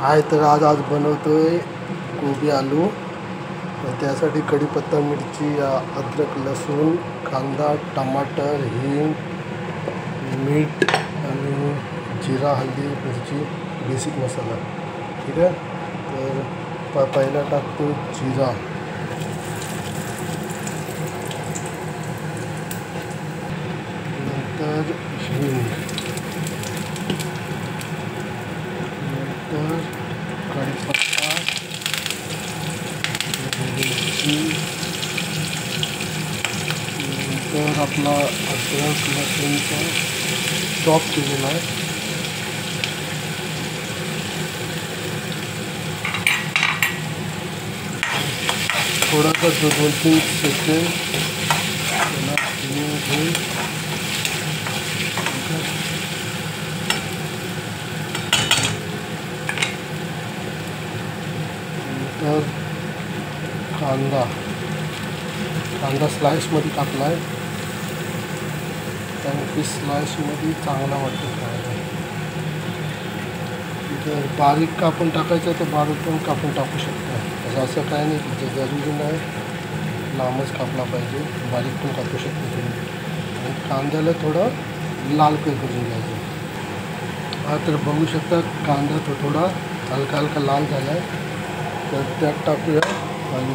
हाय तर आज बनवतोय गोबी आलू. त्यासाठी कढीपत्ता, मिरची, अद्रक, लसूण, कांदा, टमाटर, हिंग, मीठ आणि जिरा, हळदी, मिरची, बेसिक मसाला. ठीक आहे. तर पहिला टाकतो जिरा, नंतर हिंग, नंतर कढीपत्ता, मिरची, नंतर आपला अद्रक लसूणचा चॉप केलेला आहे, थोडासा 2-3 सेकंड त्याला घेऊन नंतर कांदा स्लाइसमध्ये टाकला आहे, कारण की स्लाइसमध्ये चांगला वाटतो खायला. जर बारीक कापून टाकायचं तर बारीक पण कापून टाकू शकता. असं काय नाही की जरुरी नाही लांबच कापला पाहिजे, बारीक पण कापू शकतो तुम्ही. आणि कांद्याला थोडं लाल करून घ्यायचं. हा तर बघू शकता कांदा तो थोडा हलका हलका लाल झाला आहे. तर त्यात टाकूया आलू.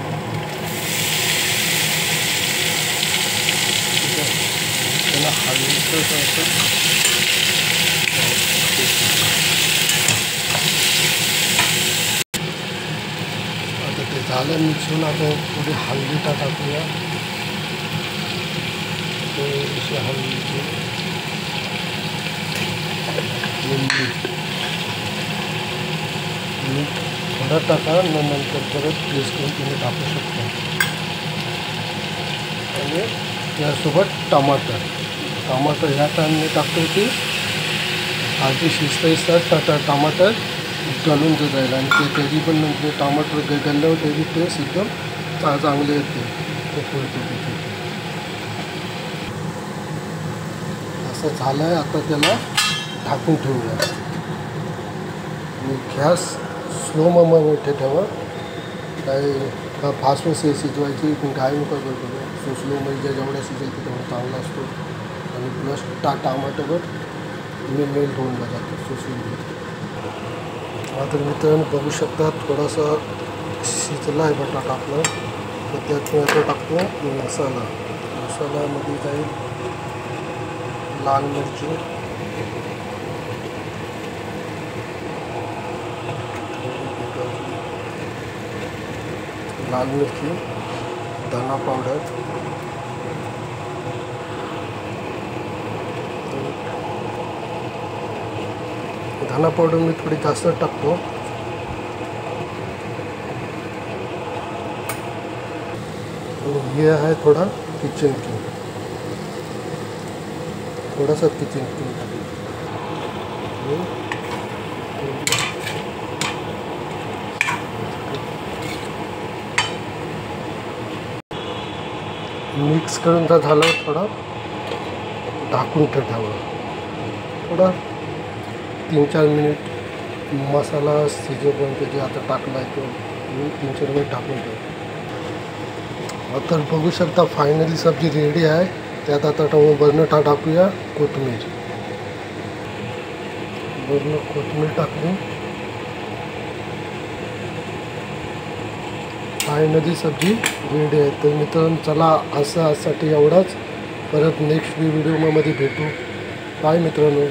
ठीक आहे. त्याला हलकं असं आता ते झालं मिक्सून. आता थोडी हळदी टाकूया, थोडीशी हळदी, मीठ थोडं टाका, नंतर परत टेस्ट करून तुम्ही टाकू शकता. आणि यासोबत टमाटर ह्या टाइमने टाकतो की आधी शिजता टमाटर गलून जाईल. आणि ते त्याची पण नंतर टमाटर गलल्यावर त्याची टेस्ट एकदम चांगली येते. ते फुलकोबीची असं झालं आहे. आता त्याला ढाकून ठेवूया आणि गॅस स्लो मध्ये ठेवा. काही फास्ट शिजवायची काही नको करतो. सो स्लो मध्ये जेवढ्या शिजेल तेवढा चांगला असतो. आणि प्लस टमाटरवर तुम्ही मेल्ट होऊन जातो सोसमध्ये. आता मित्रांनो बघू शकता थोडासा शिजला आहे बटाटा आपला. तर त्यात मी आता टाकतो मसाल्यामध्ये जाईल लाल मिरची, धना पावडर, मी थोडी जास्त टाकतो. ये आहे थोडा किचन किंग, थोडासा किचन किंग मिक्स करून झालं. थोडा ढाकून ठेवावं. थोडा 3-4 मिनिट मसाला शिजेपर्यंत जे आता टाकला आहे तो 3-4 मिनिट ढाकून ठेवा. आता बघू शकता फायनली सब्जी रेडी आहे. त्यात आता वरनं टाकूया कोथिंबीर टाकली. फायनली सब्जी रेडी आहे. तर मित्रांनो चला आजसाठी एवढाच. परत नेक्स्ट व्हिडिओमध्ये भेटू. बाय मित्रांनो.